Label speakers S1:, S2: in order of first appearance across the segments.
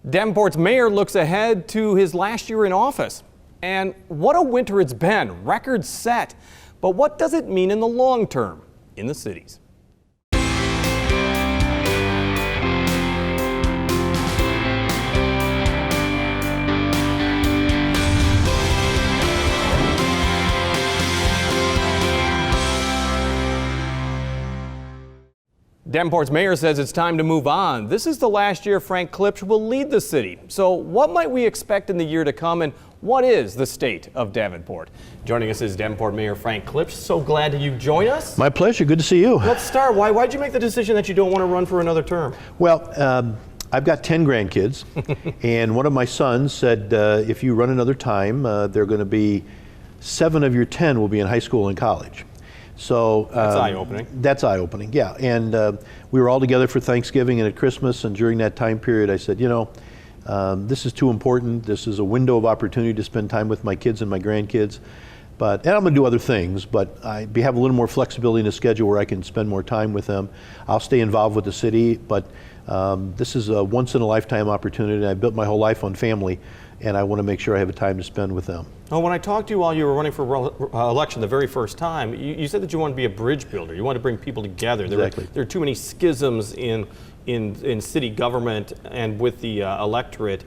S1: Davenport's mayor looks ahead to his last year in office. And what a winter it's been, records set. But what does it mean in the long term in the cities? Davenport's mayor says it's time to move on. This is the last year Frank Klipsch will lead the city. So what might we expect in the year to come, and what is the state of Davenport? Joining us is Davenport Mayor Frank Klipsch. So glad that you join us.
S2: My pleasure. Good to see you.
S1: Let's start. Why'd you make the decision that you don't want to run for another term?
S2: Well, I've got 10 grandkids, and one of my sons said, if you run another time, they're going to be 7 of your 10 will be in high school and college. So
S1: that's eye-opening.
S2: That's eye-opening, yeah. And we were all together for Thanksgiving and at Christmas, and during that time period I said, you know, this is too important. This is a window of opportunity to spend time with my kids and my grandkids. And I'm going to do other things, but I have a little more flexibility in the schedule where I can spend more time with them. I'll stay involved with the city, but this is a once-in-a-lifetime opportunity. I built my whole life on family, and I want to make sure I have a time to spend with them.
S1: Well, when I talked to you while you were running for election the very first time, you said that you wanted to be a bridge builder. You wanted to bring people together.
S2: Exactly.
S1: There are too many schisms in city government and with the electorate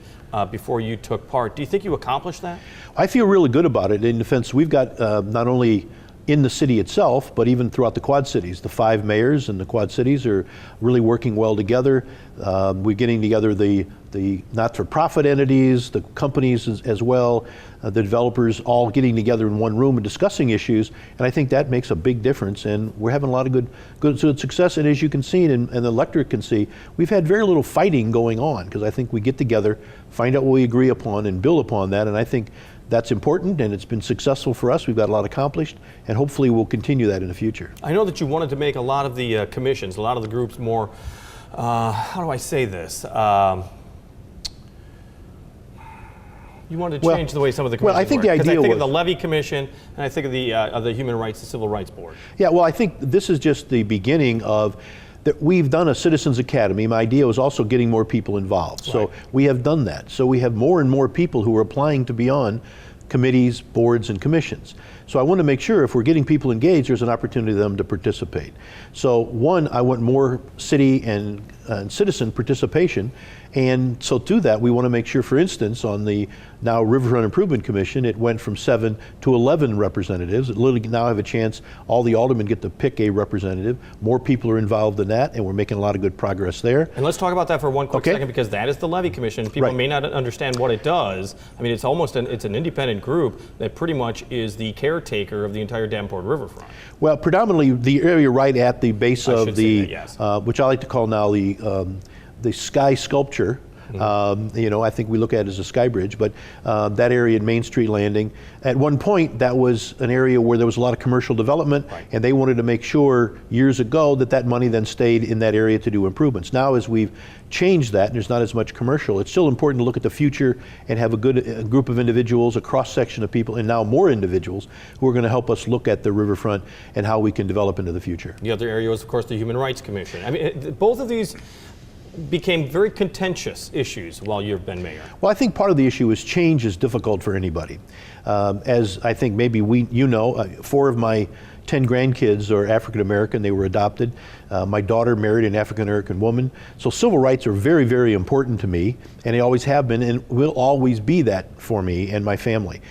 S1: before you took part. Do you think you accomplished that? I
S2: feel really good about it. In the sense, we've got not only in the city itself, but even throughout the Quad Cities. The 5 mayors in the Quad Cities are really working well together. We're getting together the not-for-profit entities, the companies as well, the developers all getting together in one room and discussing issues, and I think that makes a big difference, and we're having a lot of good success. And as you can see, and the electorate can see, we've had very little fighting going on, because I think we get together, find out what we agree upon, and build upon that, and I think that's important, and it's been successful for us. We've got a lot accomplished, and hopefully we'll continue that in the future.
S1: I know that you wanted to make a lot of the commissions, a lot of the groups more, how do I say this? You wanted to change the way some of the commissions
S2: work. Well, I think the idea was,
S1: I think of the Levy Commission, and I think of the Human Rights and Civil Rights Board.
S2: Yeah, well, I think this is just the beginning of that. We've done a Citizens Academy. My idea was also getting more people involved. Right. So we have done that. So we have more and more people who are applying to be on committees, boards, and commissions. So I want to make sure if we're getting people engaged, there's an opportunity for them to participate. So one, I want more city and citizen participation, and so to that we want to make sure, for instance, on the now Riverfront Improvement Commission, it went from 7 to 11 representatives. It literally now have a chance, all the aldermen get to pick a representative. More people are involved in that, and we're making a lot of good progress there.
S1: And let's talk about that for one quick second, because that is the Levy Commission. People may not understand what it does. I mean, it's almost it's an independent group that pretty much is the caretaker of the entire Davenport riverfront.
S2: Well, predominantly the area right at the base of the,
S1: yes.
S2: Which I like to call now the sky sculpture. You know, I think we look at it as a sky bridge, but that area in Main Street Landing, at one point that was an area where there was a lot of commercial development, and they wanted to make sure years ago that money then stayed in that area to do improvements. Now, as we've changed that and there's not as much commercial, it's still important to look at the future and have a good group of individuals, a cross-section of people, and now more individuals who are going to help us look at the riverfront and how we can develop into the future.
S1: The other area was, of course, the Human Rights Commission. I mean, both of these became very contentious issues while you've been mayor.
S2: Well, I think part of the issue is change is difficult for anybody. As I think maybe 4 of my 10 grandkids are African American. They were adopted. My daughter married an African American woman. So civil rights are very, very important to me, and they always have been and will always be that for me and my family.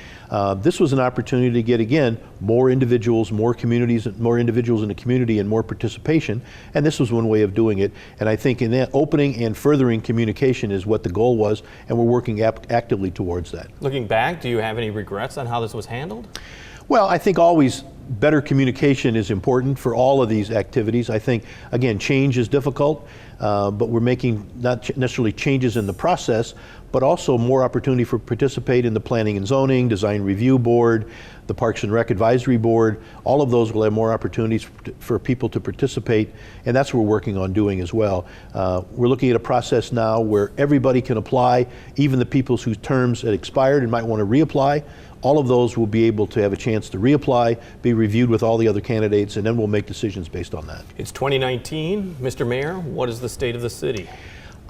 S2: This was an opportunity to get, again, more individuals, more communities, more individuals in the community, and more participation, and this was one way of doing it. And I think in that, opening and furthering communication is what the goal was, and we're working actively towards that.
S1: Looking back, do you have any regrets on how this was handled?
S2: Well, I think always better communication is important for all of these activities. I think, again, change is difficult, but we're making not necessarily changes in the process, but also more opportunity for participate in the Planning and Zoning, Design Review Board, the Parks and Rec Advisory Board. All of those will have more opportunities for people to participate, and that's what we're working on doing as well. We're looking at a process now where everybody can apply, even the people whose terms had expired and might want to reapply. All of those will be able to have a chance to reapply, be reviewed with all the other candidates, and then we'll make decisions based on that.
S1: It's 2019. Mr. Mayor, what is the state of the city?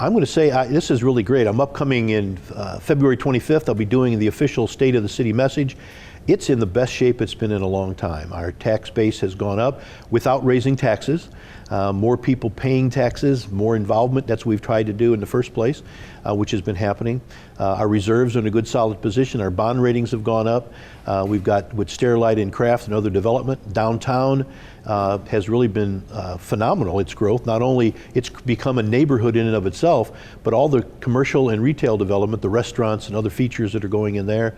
S2: I'm going to say this is really great. I'm upcoming in February 25th. I'll be doing the official State of the City message. It's in the best shape it's been in a long time. Our tax base has gone up without raising taxes. More people paying taxes, more involvement. That's what we've tried to do in the first place, which has been happening. Our reserves are in a good solid position. Our bond ratings have gone up. We've got with Sterilite and Craft and other development. Downtown has really been phenomenal, its growth. Not only it's become a neighborhood in and of itself, but all the commercial and retail development, the restaurants and other features that are going in there.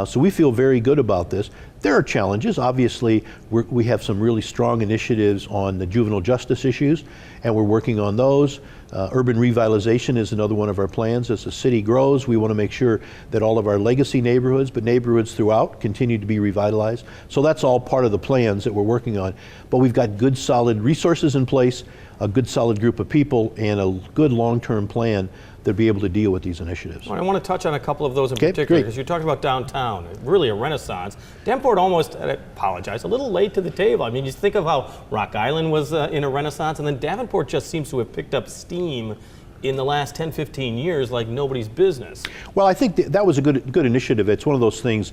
S2: So we feel very good about this. There are challenges. Obviously, we have some really strong initiatives on the juvenile justice issues, and we're working on those. Urban revitalization is another one of our plans. As the city grows, we want to make sure that all of our legacy neighborhoods, but neighborhoods throughout, continue to be revitalized. So that's all part of the plans that we're working on. But we've got good, solid resources in place, a good, solid group of people, and a good long-term plan to be able to deal with these initiatives.
S1: Well, I want to touch on a couple of those in
S2: Okay,
S1: particular,
S2: great.
S1: because you talked about downtown, really a renaissance. Davenport almost, I apologize, a little late to the table. I mean, you think of how Rock Island was in a renaissance, and then Davenport just seems to have picked up steam in the last 10, 15 years like nobody's business.
S2: Well, I think that was a good initiative. It's one of those things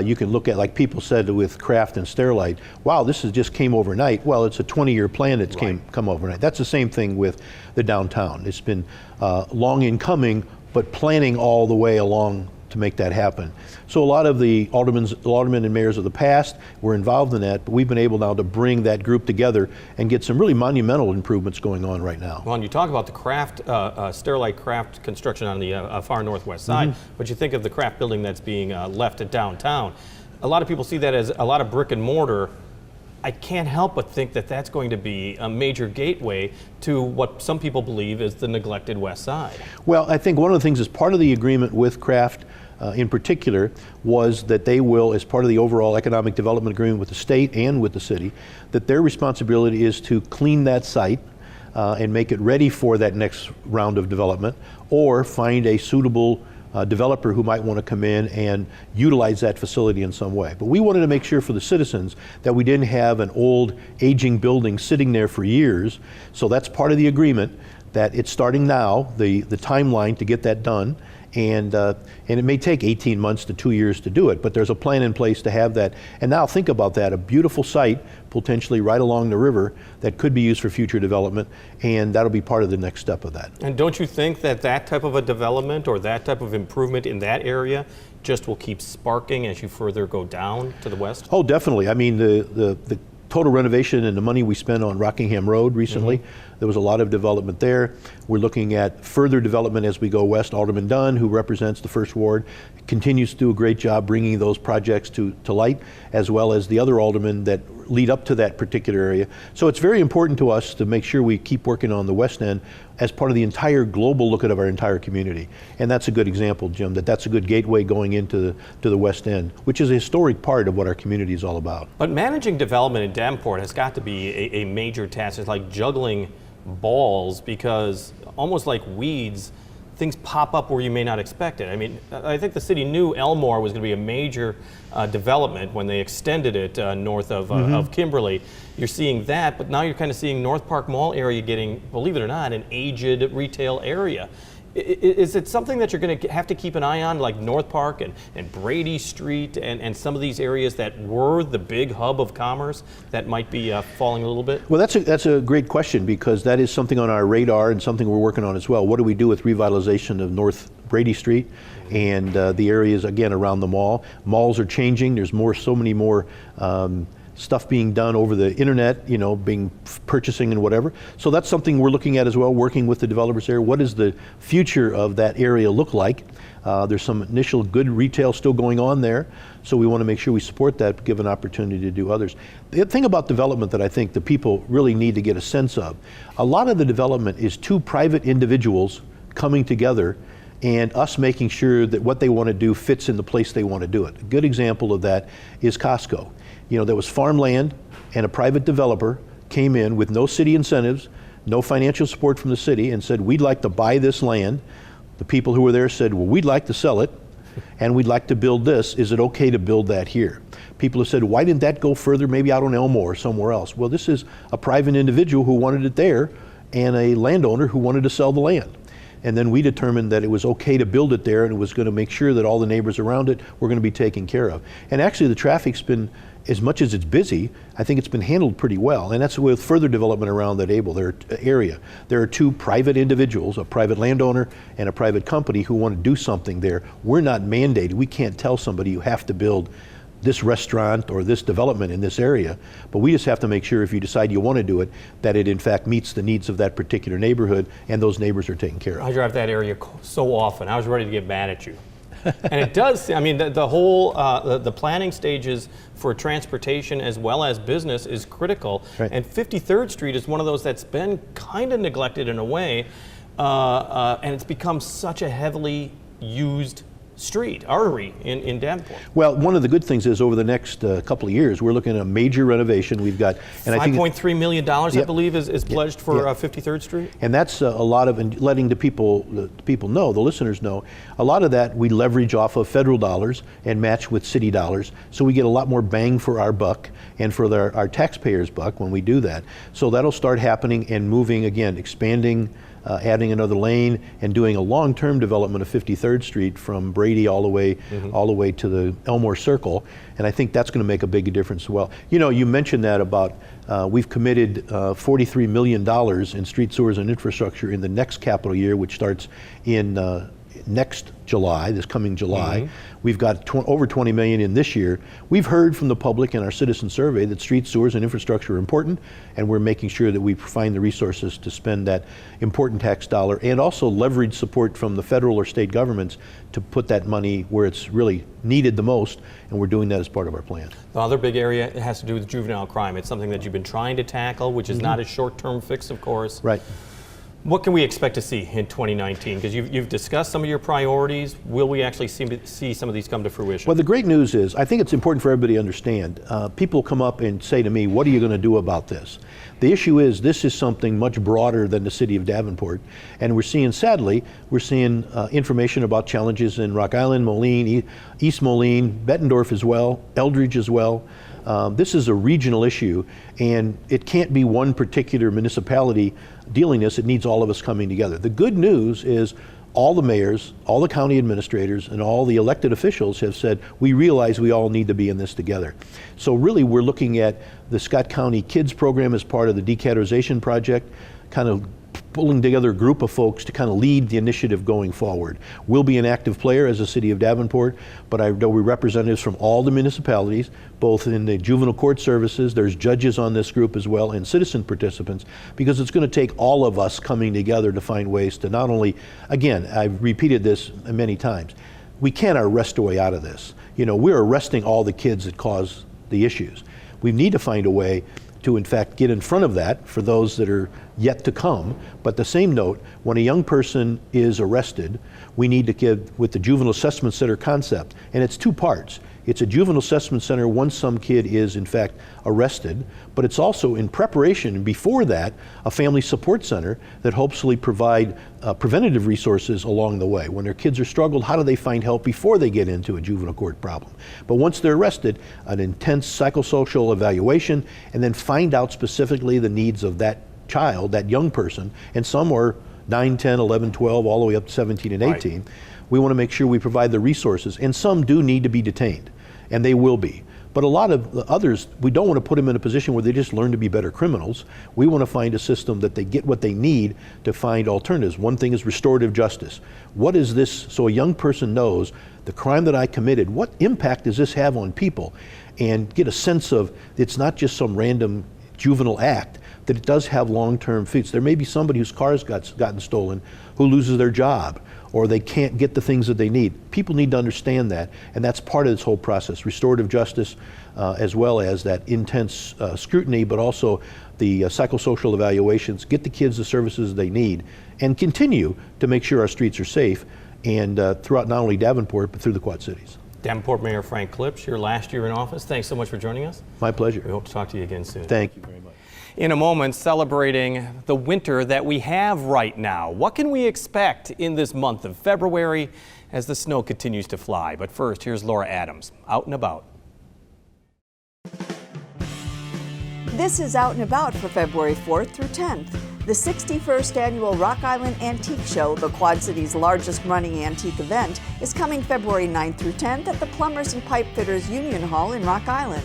S2: you can look at, like people said with Craft and Sterilite, wow, this just came overnight. Well, it's a 20-year plan that's come overnight. That's the same thing with the downtown. It's been long in coming, but planning all the way along to make that happen. So a lot of the aldermen and mayors of the past were involved in that, but we've been able now to bring that group together and get some really monumental improvements going on right now.
S1: Well, and you talk about the Craft, Sterilite Craft construction on the far northwest side, but you think of the Craft building that's being left at downtown. A lot of people see that as a lot of brick and mortar. I can't help but think that that's going to be a major gateway to what some people believe is the neglected west side.
S2: Well, I think one of the things as part of the agreement with Craft in particular was that they will, as part of the overall economic development agreement with the state and with the city, that their responsibility is to clean that site and make it ready for that next round of development, or find a suitable developer who might want to come in and utilize that facility in some way. But we wanted to make sure for the citizens that we didn't have an old aging building sitting there for years. So that's part of the agreement, that it's starting now, the timeline to get that done. And it may take 18 months to 2 years to do it, but there's a plan in place to have that. And now think about that, a beautiful site, potentially right along the river, that could be used for future development, and that'll be part of the next step of that.
S1: And don't you think that that type of a development or that type of improvement in that area just will keep sparking as you further go down to the west?
S2: Oh, definitely. I mean, the total renovation and the money we spent on Rockingham Road recently, there was a lot of development there. We're looking at further development as we go west. Alderman Dunn, who represents the First Ward, continues to do a great job bringing those projects to light, as well as the other aldermen that lead up to that particular area. So it's very important to us to make sure we keep working on the west end as part of the entire global look at our entire community. And that's a good example, Jim, that's a good gateway going into the west end, which is a historic part of what our community is all about.
S1: But managing development in Davenport has got to be a major task. It's like juggling balls, because almost like weeds, things pop up where you may not expect it. I mean, I think the city knew Elmore was going to be a major development when they extended it north of Kimberly. You're seeing that, but now you're kind of seeing North Park Mall area getting, believe it or not, an aged retail area. Is it something that you're going to have to keep an eye on, like North Park and Brady Street and some of these areas that were the big hub of commerce that might be falling a little bit?
S2: Well, that's a great question, because that is something on our radar and something we're working on as well. What do we do with revitalization of North Brady Street and the areas, again, around the mall? Malls are changing. There's so many more stuff being done over the internet, being purchasing and whatever. So that's something we're looking at as well, working with the developers there. What does the future of that area look like? There's some initial good retail still going on there, so we want to make sure we support that, give an opportunity to do others. The thing about development that I think the people really need to get a sense of, a lot of the development is two private individuals coming together and us making sure that what they want to do fits in the place they want to do it. A good example of that is Costco. There was farmland, and a private developer came in with no city incentives, no financial support from the city, and said, we'd like to buy this land. The people who were there said, well, we'd like to sell it, and we'd like to build this. Is it okay to build that here? People have said, why didn't that go further, maybe out on Elmore or somewhere else? Well, this is a private individual who wanted it there, and a landowner who wanted to sell the land. and then we determined that it was okay to build it there, and it was going to make sure that all the neighbors around it were going to be taken care of. And actually the traffic's been, as much as it's busy, I think it's been handled pretty well, and that's with further development around that area. There are two private individuals, a private landowner and a private company, who want to do something there. We're not mandated. We can't tell somebody you have to build this restaurant or this development in this area, but we just have to make sure, if you decide you want to do it, that it in fact meets the needs of that particular neighborhood and those neighbors are taken care of.
S1: I drive that area so often. I was ready to get mad at you. And it does, I mean, the whole, the planning stages for transportation as well as business is critical.
S2: Right.
S1: And 53rd Street is one of those that's been kind of neglected in a way, and it's become such a heavily used artery in Davenport.
S2: Well, one of the good things is over the next couple of years, we're looking at a major renovation. We've got, and I think
S1: $5.3 million, I
S2: Yep.
S1: believe, is pledged for 53rd Street.
S2: and that's a lot of, and letting the people know, the listeners know, a lot of that we leverage off of federal dollars and match with city dollars, so we get a lot more bang for our buck and for our taxpayers' buck when we do that. So that'll start happening and moving again, expanding, adding another lane, and doing a long-term development of 53rd Street from Brady all the way to the Elmore Circle, and I think that's going to make a big difference as well. You know, you mentioned that about we've committed $43 million in street, sewers, and infrastructure in the next capital year, which starts in next July, this coming July. We've got over 20 million in this year. We've heard from the public in our citizen survey that streets, sewers, and infrastructure are important, and we're making sure that we find the resources to spend that important tax dollar and also leverage support from the federal or state governments to put that money where it's really needed the most, and we're doing that as part of our plan.
S1: The other big area has to do with juvenile crime. It's something that you've been trying to tackle, which is not a short-term fix, of course.
S2: Right.
S1: What can we expect to see in 2019? Because you've discussed some of your priorities. Will we actually see some of these come to fruition?
S2: Well, the great news is, I think it's important for everybody to understand, people come up and say to me, what are you going to do about this? The issue is, this is something much broader than the city of Davenport, and we're seeing, sadly, information about challenges in Rock Island, Moline, East Moline, Bettendorf as well, Eldridge as well. This is a regional issue, and it can't be one particular municipality dealing this. It needs all of us coming together. The good news is all the mayors, all the county administrators, and all the elected officials have said, we realize we all need to be in this together. So really, we're looking at the Scott County Kids Program as part of the decategorization project, kind of pulling together a group of folks to kind of lead the initiative going forward. We'll be an active player as a city of Davenport, but I know we're representatives from all the municipalities, both in the juvenile court services, there's judges on this group as well, and citizen participants, because it's going to take all of us coming together to find ways to not only, again, I've repeated this many times, we can't arrest a way out of this. You know, we're arresting all the kids that cause the issues. We need to find a way to in fact get in front of that for those that are yet to come. But the same note, when a young person is arrested, we need to give with the juvenile assessment center concept, and it's two parts. It's a juvenile assessment center once some kid is in fact arrested, but it's also in preparation before that a family support center that hopefully provide preventative resources along the way. When their kids are struggled, how do they find help before they get into a juvenile court problem? But once they're arrested, an intense psychosocial evaluation, and then find out specifically the needs of that child, that young person, and some are 9, 10, 11, 12, all the way up to 17 and 18. Right. We want to make sure we provide the resources, and some do need to be detained, and they will be. But a lot of the others, we don't want to put them in a position where they just learn to be better criminals. We want to find a system that they get what they need to find alternatives. One thing is restorative justice. What is this, so a young person knows the crime that I committed, what impact does this have on people? And get a sense of, it's not just some random juvenile act, that it does have long-term effects. There may be somebody whose car's gotten stolen who loses their job, or they can't get the things that they need. People need to understand that, and that's part of this whole process. Restorative justice, as well as that intense scrutiny, but also the psychosocial evaluations, get the kids the services they need, and continue to make sure our streets are safe, and throughout not only Davenport, but through the Quad Cities.
S1: Davenport Mayor Frank Klipsch, your last year in office. Thanks so much for joining us.
S2: My pleasure.
S1: We hope to talk to you again soon.
S2: Thank you very much.
S1: In a moment, celebrating the winter that we have right now. What can we expect in this month of February as the snow continues to fly? But first, here's Laura Adams, Out and About.
S3: This is Out and About for February 4th through 10th. The 61st Annual Rock Island Antique Show, the Quad City's largest running antique event, is coming February 9th through 10th at the Plumbers and Pipe Fitters Union Hall in Rock Island.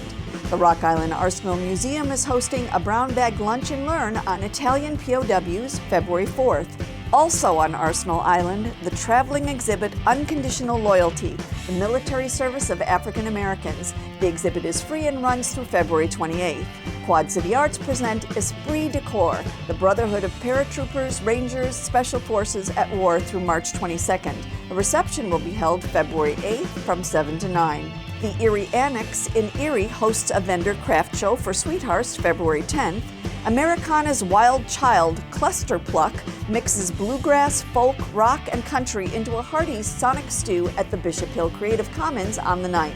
S3: The Rock Island Arsenal Museum is hosting a brown bag lunch and learn on Italian POWs February 4th. Also on Arsenal Island, the traveling exhibit Unconditional Loyalty, the military service of African Americans. The exhibit is free and runs through February 28th. Quad City Arts present Esprit de Corps, the Brotherhood of Paratroopers, Rangers, Special Forces at War through March 22nd. A reception will be held February 8th from 7 to 9. The Erie Annex in Erie hosts a vendor craft show for Sweethearts February 10th. Americana's Wild Child, Cluster Pluck, mixes bluegrass, folk, rock, and country into a hearty sonic stew at the Bishop Hill Creative Commons on the 9th.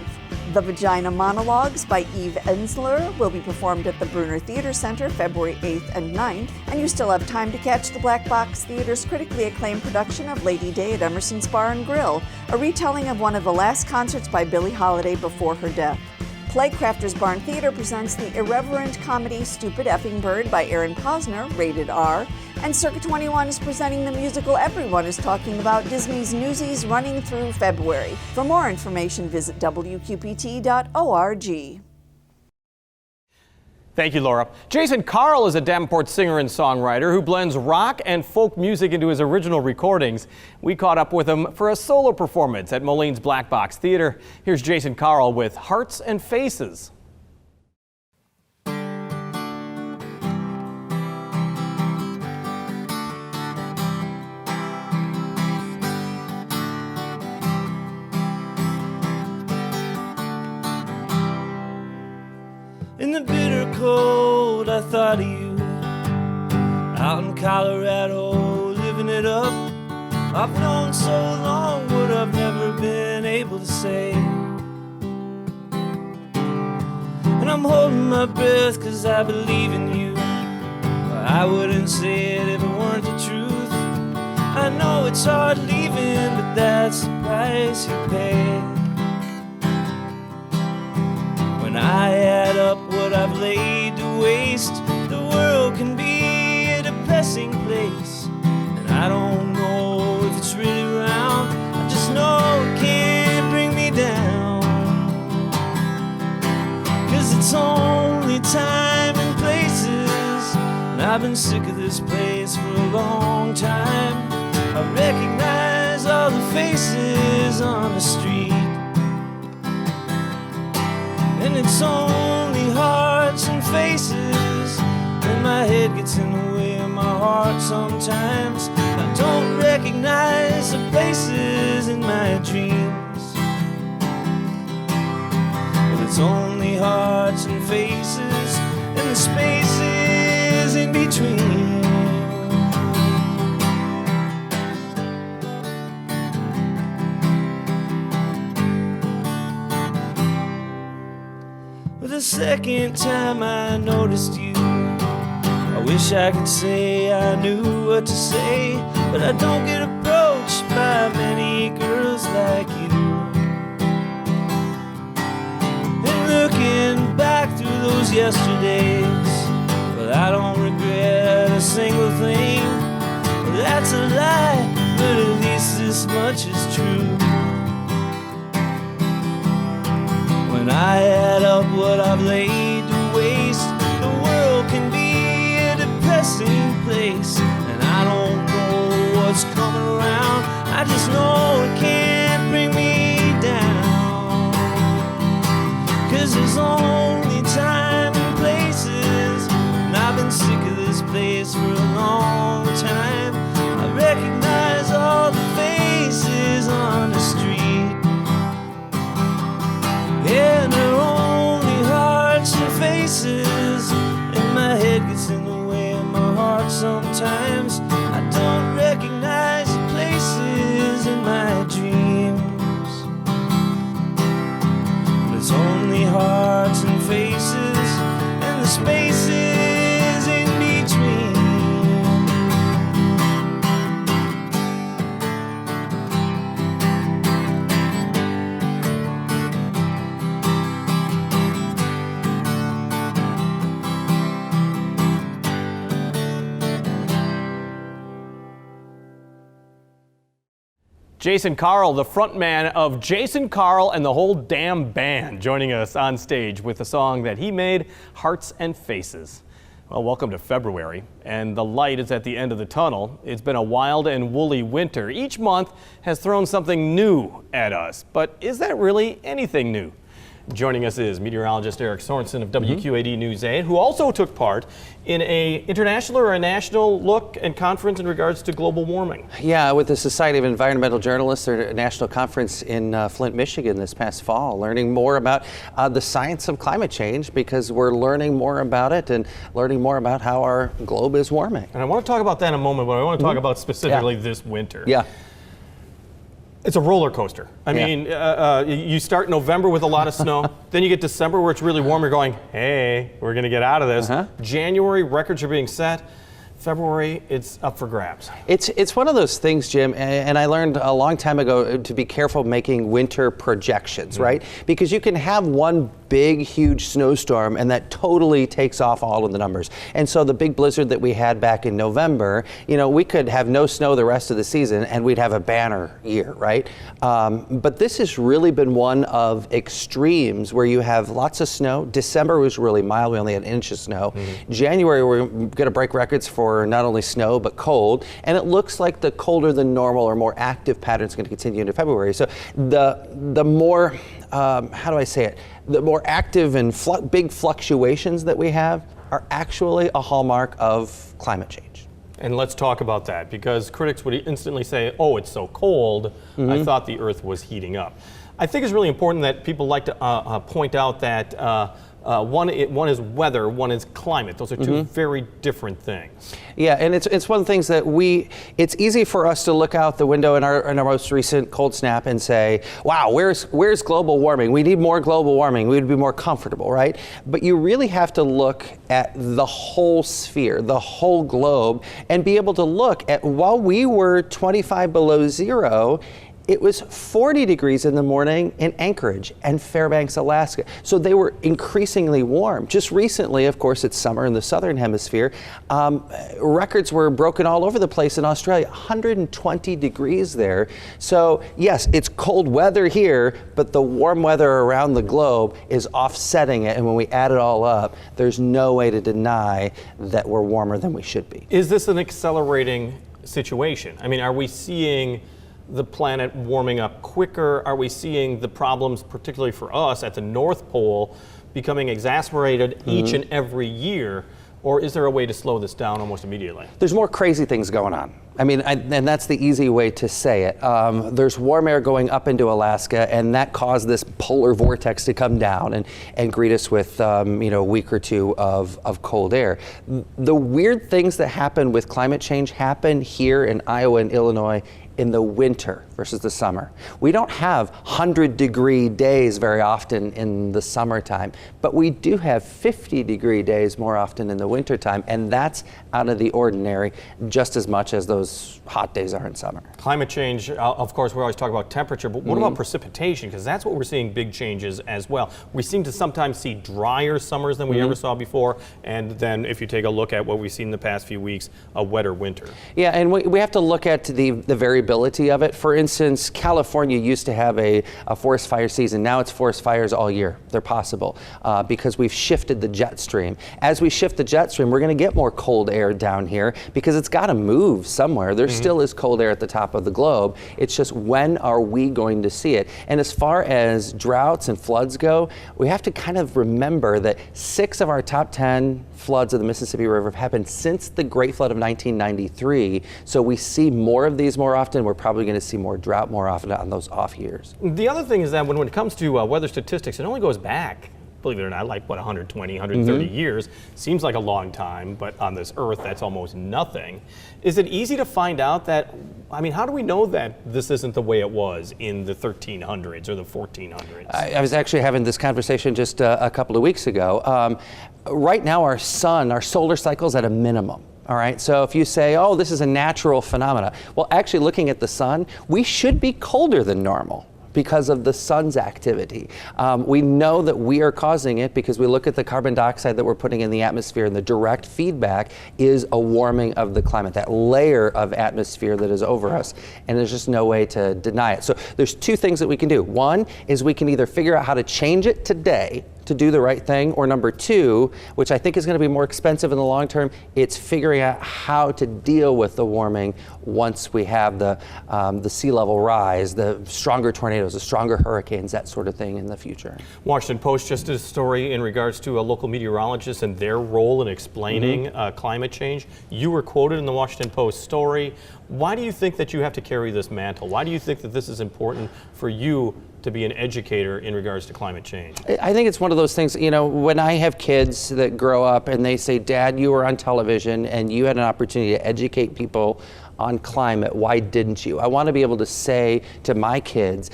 S3: The Vagina Monologues by Eve Ensler will be performed at the Bruner Theater Center February 8th and 9th, and you still have time to catch the Black Box Theater's critically acclaimed production of Lady Day at Emerson's Bar and Grill, a retelling of one of the last concerts by Billie Holiday before her death. Playcrafters Barn Theater presents the irreverent comedy Stupid Effing Bird by Aaron Posner, rated R, and Circa 21 is presenting the musical everyone is talking about, Disney's Newsies, running through February. For more information, visit wqpt.org.
S1: Thank you, Laura. Jason Carl is a Davenport singer and songwriter who blends rock and folk music into his original recordings. We caught up with him for a solo performance at Moline's Black Box Theater. Here's Jason Carl with Hearts and Faces.
S4: In the bitter cold, I thought of you. Out in Colorado, living it up. I've known so long what I've never been able to say. And I'm holding my breath cause I believe in you. I wouldn't say it if it weren't the truth. I know it's hard leaving, but that's the price you pay. When I add up what I've laid to waste, the world can be a depressing place. And I don't know if it's really round, I just know it can't bring me down. Cause it's only time and places, and I've been sick of this place for a long time. I recognize all the faces on the street, and it's only hearts and faces, and my head gets in the way of my heart sometimes. I don't recognize the places in my dreams, but it's only hearts and faces, and the spaces in between. The second time I noticed you, I wish I could say I knew what to say, but I don't get approached by many girls like you. And looking back through those yesterdays, well, I don't regret a single thing. Well, that's a lie, but at least this much is true. When I add up what I've laid to waste, the world can be a depressing place. And I don't know what's coming around, I just know it can't bring me down. Cause there's only time and places, and I've been sick of this place for a long time. I recognize all the faces on the street, and they're only hearts and faces, and my head gets in the way of my heart sometimes. I don't recognize the places in my
S1: Jason Carl, the frontman of Jason Carl and the whole damn band, joining us on stage with a song that he made, Hearts and Faces. Well, welcome to February, and the light is at the end of the tunnel. It's been a wild and woolly winter. Each month has thrown something new at us, but is that really anything new? Joining us is meteorologist Eric Sorensen of WQAD News 8, who also took part in a international or a national look and conference in regards to global warming.
S5: Yeah, with the Society of Environmental Journalists, their national conference in Flint, Michigan this past fall, learning more about the science of climate change, because we're learning more about it and learning more about how our globe is warming.
S1: And I want to talk about that in a moment, but I want to talk about specifically this winter.
S5: Yeah.
S1: It's a roller coaster. I mean, you start November with a lot of snow, then you get December where it's really warm, you're going, hey, we're gonna get out of this. January, records are being set. February, it's up for grabs.
S5: It's one of those things, Jim, and I learned a long time ago to be careful making winter projections, right? Because you can have one big, huge snowstorm and that totally takes off all of the numbers. And so the big blizzard that we had back in November, you know, we could have no snow the rest of the season and we'd have a banner year, right? But this has really been one of extremes where you have lots of snow. December was really mild, we only had an inch of snow. January, we're gonna break records for not only snow but cold, and it looks like the colder than normal or more active pattern is going to continue into February. So the more, how do I say it, the more active and big fluctuations that we have are actually a hallmark of climate change.
S1: And let's talk about that, because critics would instantly say, oh, it's so cold, I thought the Earth was heating up. I think it's really important that people like to point out that one is weather, one is climate. Those are two very different things.
S5: Yeah, and it's one of the things that it's easy for us to look out the window in our most recent cold snap and say, wow, where's global warming? We need more global warming. We would be more comfortable, right? But you really have to look at the whole sphere, the whole globe, and be able to look at, while we were 25 below zero, it was 40 degrees in the morning in Anchorage and Fairbanks, Alaska. So they were increasingly warm. Just recently, of course, it's summer in the southern hemisphere. Records were broken all over the place in Australia, 120 degrees there. So yes, it's cold weather here, but the warm weather around the globe is offsetting it. And when we add it all up, there's no way to deny that we're warmer than we should be.
S1: Is this an accelerating situation? I mean, are we seeing the planet warming up quicker? Are we seeing the problems, particularly for us at the North Pole, becoming exacerbated each and every year? Or is there a way to slow this down almost immediately?
S5: There's more crazy things going on. I mean, and that's the easy way to say it. There's warm air going up into Alaska, and that caused this polar vortex to come down and greet us with a week or two of cold air. The weird things that happen with climate change happen here in Iowa and Illinois in the winter versus the summer. We don't have 100-degree days very often in the summertime, but we do have 50-degree days more often in the wintertime, and that's out of the ordinary just as much as those hot days are in summer.
S1: Climate change, of course, we always talk about temperature, but what about precipitation? Because that's what we're seeing big changes as well. We seem to sometimes see drier summers than we ever saw before, and then if you take a look at what we've seen in the past few weeks, a wetter winter.
S5: Yeah, and we have to look at the variability of it. For instance, California used to have a forest fire season. Now it's forest fires all year. They're possible because we've shifted the jet stream. As we shift the jet stream, we're going to get more cold air down here because it's got to move somewhere. There still is cold air at the top of the globe. It's just, when are we going to see it? And as far as droughts and floods go, we have to kind of remember that 6 of our top 10 floods of the Mississippi River have happened since the Great Flood of 1993. So we see more of these more often. We're probably going to see more drought more often on those off years.
S1: The other thing is that when it comes to weather statistics, it only goes back, believe it or not, like 120, 130 years. Seems like a long time, but on this earth, that's almost nothing. Is it easy to find out that, I mean, how do we know that this isn't the way it was in the 1300s or the 1400s?
S5: I was actually having this conversation just a couple of weeks ago. Right now, our solar cycle is at a minimum. All right, so if you say, oh, this is a natural phenomena, well, actually looking at the sun, we should be colder than normal. because of the sun's activity. We know that we are causing it because we look at the carbon dioxide that we're putting in the atmosphere, and the direct feedback is a warming of the climate, that layer of atmosphere that is over us, and there's just no way to deny it. So there's two things that we can do. One is we can either figure out how to change it today to do the right thing, or number two, which I think is going to be more expensive in the long term, it's figuring out how to deal with the warming once we have the sea level rise, the stronger tornadoes, the stronger hurricanes, that sort of thing in the future.
S1: Washington Post just did a story in regards to a local meteorologist and their role in explaining climate change. You were quoted in the Washington Post story. Why do you think that you have to carry this mantle? Why do you think that this is important for you to be an educator in regards to climate change?
S5: I think it's one of those things, you know, when I have kids that grow up and they say, Dad, you were on television and you had an opportunity to educate people on climate, why didn't you? I want to be able to say to my kids,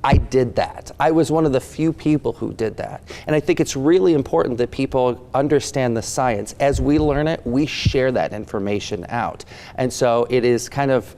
S5: I did that. I was one of the few people who did that. And I think it's really important that people understand the science. As we learn it, we share that information out. And so it is kind of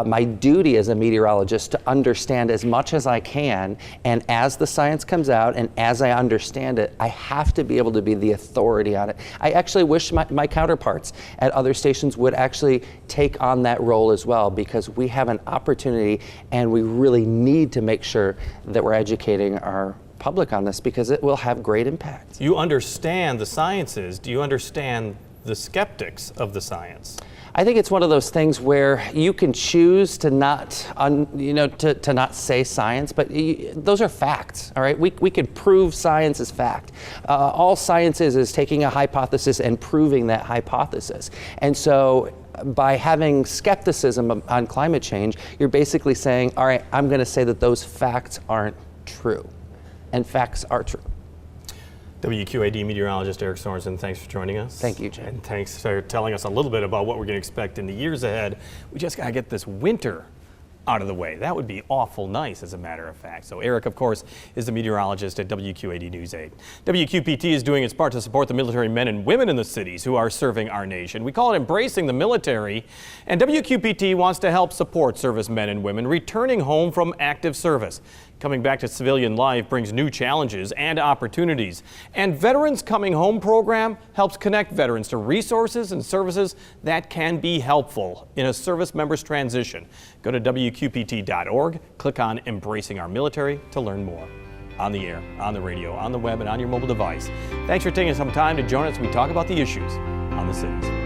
S5: my duty as a meteorologist to understand as much as I can, and as the science comes out and as I understand it, I have to be able to be the authority on it. I actually wish my counterparts at other stations would actually take on that role as well, because we have an opportunity and we really need to make sure that we're educating our public on this, because it will have great impact.
S1: You understand the sciences. Do you understand the skeptics of the science?
S5: I think it's one of those things where you can choose to not, to not say science, but those are facts, all right? We can prove science is fact. All science is taking a hypothesis and proving that hypothesis. And so by having skepticism on climate change, you're basically saying, all right, I'm going to say that those facts aren't true. And facts are true.
S1: WQAD meteorologist Eric Sorensen, thanks for joining us.
S5: Thank you, Jay.
S1: And thanks for telling us a little bit about what we're going to expect in the years ahead. We just got to get this winter out of the way. That would be awful nice, as a matter of fact. So Eric, of course, is the meteorologist at WQAD News 8. WQPT is doing its part to support the military men and women in the cities who are serving our nation. We call it Embracing the Military, and WQPT wants to help support servicemen and women returning home from active service. Coming back to civilian life brings new challenges and opportunities. And Veterans Coming Home program helps connect veterans to resources and services that can be helpful in a service member's transition. Go to WQPT.org, click on Embracing Our Military to learn more. On the air, on the radio, on the web, and on your mobile device. Thanks for taking some time to join us as we talk about the issues on the cities.